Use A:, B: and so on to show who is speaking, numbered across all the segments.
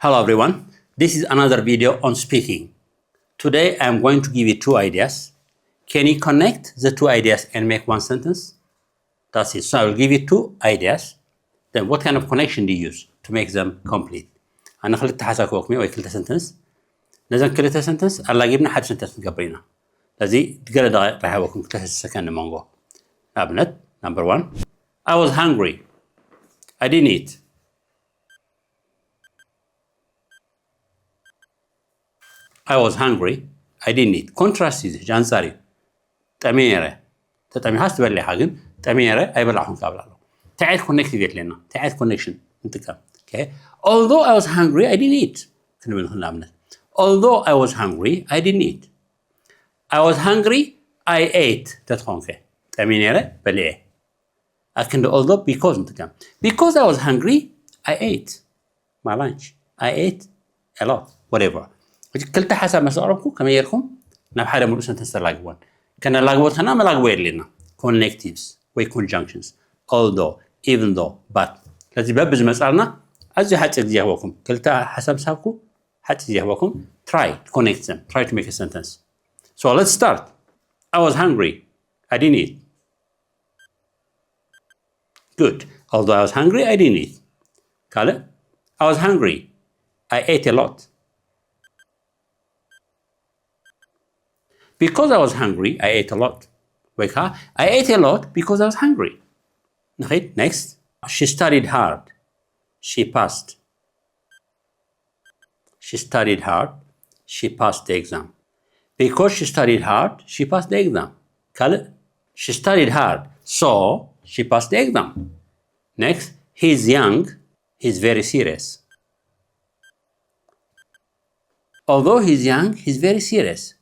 A: Hello everyone, this is another video on speaking. Today I'm going to give you two ideas. Can you connect the two ideas and make one sentence? That's it. So I will give you two ideas. Then what kind of connection do you use to make them complete? أنا خليت حساكوكمي أو كلتا sentence. لازم كلتا sentence ألا جبنا حد sentence نقبلنا. لذي تقول ده راح أوكم كلتا سكان مانجو. أبنت number one. I was hungry. I didn't eat. I was hungry. I didn't eat. Contrast is جانساري. تأميرة. تأمير هاست بلي حاجة. تأميرة أي بلعهم قبله. تعال connect جت لنا. تعال connection. أنت كم. Okay. Although I was hungry, I didn't eat. كنا بنقول نعمل. Although I was hungry, I didn't eat. I was hungry, I ate. تدخل كه. تأميرة بلي. لكن although because أنت كم. Because I was hungry, I ate my lunch. I ate a lot. Whatever. كلتا حسب مساركم كما يركم نبحر ملوس تنستلاقون كان لاقوت هنا ما لاقوين لنا connectives و conjunctions although even though but لازم ببز مسارنا أزي حتى تجيهوكم كلتا حسب سابكم حتى تجيهوكم try to connect them try to make a sentence. So let's start. I was hungry. I didn't eat. Good. Although I was hungry, I didn't eat. Kale? I was hungry. I ate a lot. Because I was hungry, I ate a lot. I ate a lot because I was hungry. Next. She studied hard. She passed. She studied hard. She passed the exam. Because she studied hard, she passed the exam. She studied hard, so she passed the exam. Next. He's young. He's very serious. Although he's young, he's very serious.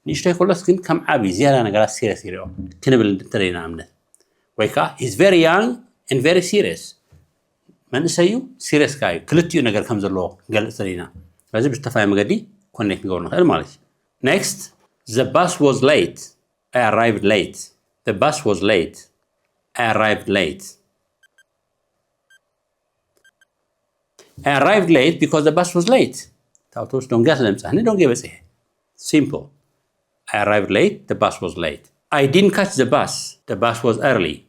A: نشتي كلش كم عبي زيادة أنا قرأت serious كده كنبل ترينا عمله ويكا he's very young and very serious من سيو serious كاي كلتيو نقدر كم زلوا قال ترينا لازم بتفهم قدي connect نقولنا المالش. Next, the bus was late. I arrived late. The bus was late. I arrived late. I arrived late because the bus was late. تعرفوش don't get them هني don't give us it. Simple. I arrived late, the bus was late. I didn't catch the bus was early.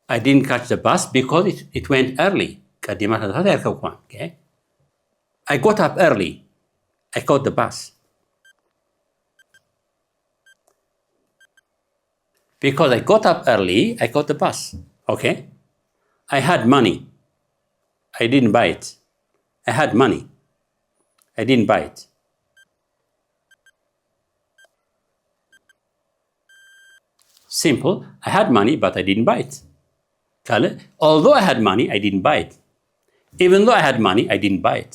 A: I didn't catch the bus because it went early. Okay. I got up early. I caught the bus. Because I got up early, I caught the bus. Okay. I had money. I didn't buy it. I had money. I didn't buy it. Simple. I had money, but I didn't buy it. Although I had money, I didn't buy it. Even though I had money, I didn't buy it.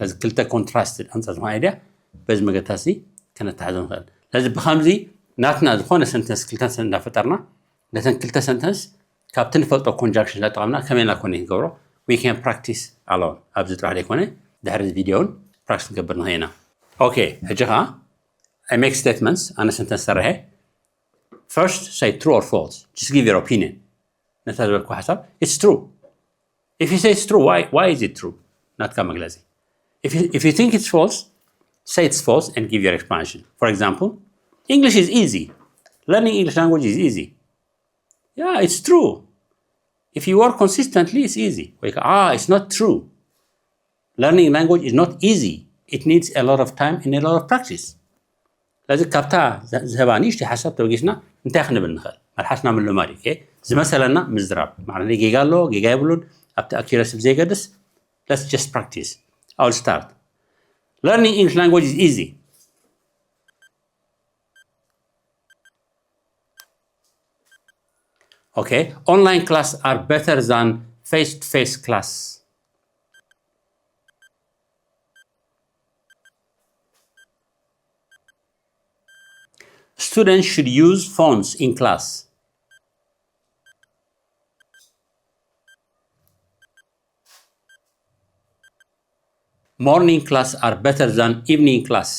A: لازم كلتا contrasted answers ما idea. بس ما قتاسي كانت تحزن خير. لازم بخمزي ناتنا دخونا sentence كلتا sentence فترنا. لازم كلتا sentence كابتن فلتو conjunction لا تقامنا كمان لا كوني نقوله. We can practice alone. أبزت راح ليكونه. ده هذا الفيديو practice قبلنا هنا. Okay. هجها. I make statements. أنا sentence سرها. First, say true or false. Just give your opinion. It's true. If you say it's true, why is it true? Not kamaglazi. If you think it's false, say it's false and give your explanation. For example, English is easy. Learning English language is easy. Yeah, it's true. If you work consistently, it's easy. It's not true. Learning language is not easy. It needs a lot of time and a lot of practice. لازم كابتا زهبانيش تحسب توجيشنا نتاخنا بالنخل مرحسنا من لماري كي زي مثلا مزراب معناه جيجالو جيجابلون أبتا أكيرس بزي قدس. Let's just practice. I'll start. Learning English language is easy. Okay. Online class are better than face-to-face class. Students should use phones in class. Morning class are better than evening class.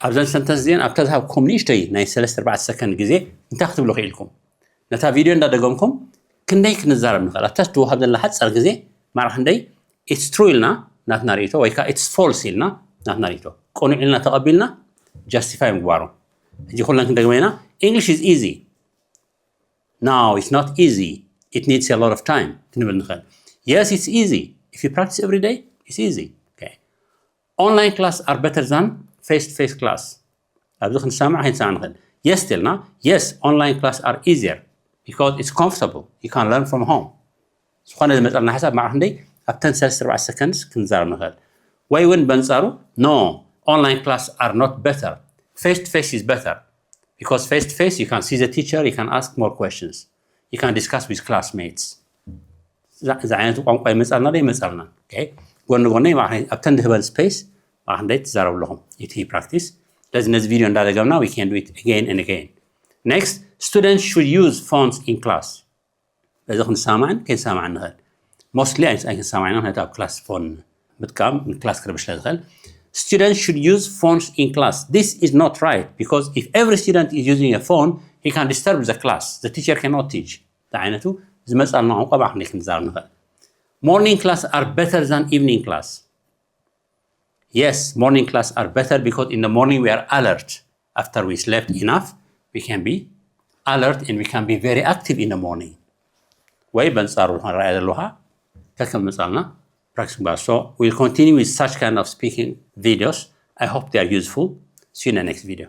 A: أبزن سنتنس دين أبتدها كومنيشتي ناي 3-4 سكند جزء أنت أكتب له خيلكم نتا فيديو ندا دقومكم كنديك نزار من خلا تستو هذا اللي حد صار جزء ما راح ندي it's true لنا نات ناريتو ويكا it's false لنا نات ناريتو كوني لنا تقبلنا justify مقبارو يجي خلنا كندا جمينا English is easy no it's not easy it needs a lot of time تنبل نخل yes it's easy if you practice every day it's easy okay online class are better than face-to-face class أبدو نسمع هين سامعين yes تلنا yes online class are easier because it's comfortable you can learn from home سبحان الله مثلا حسب مع عندي أبتن 3-4 seconds كنزار نخل وين بنزارو no online class are not better face-to-face is better because face-to-face you can see the teacher you can ask more questions you can discuss with classmates زعينتو قنقاي مسألنا لي مسألنا okay قلنا مع أبتن دهبل space مع عندي تزارو لهم يتي practice لازم نزل فيديو ندادا قبلنا we can do it again and again next students should use phones in class إذا كنا سامعين كين سامعين نخل mostly أي سامعين هنا تاب class phone بتكام من class كربش لدخل students should use phones in class this is not right because if every student is using a phone he can disturb the class the teacher cannot teach دعينته زي مسألة نوع قبع خليك نزار نخل morning class are better than evening class yes morning class are better because in the morning we are alert after we slept enough we can be alert and we can be very active in the morning ويبن صاروا رأي اللوحة كم مثالنا practice class so we'll continue with such kind of speaking videos I hope they are useful see you in the next video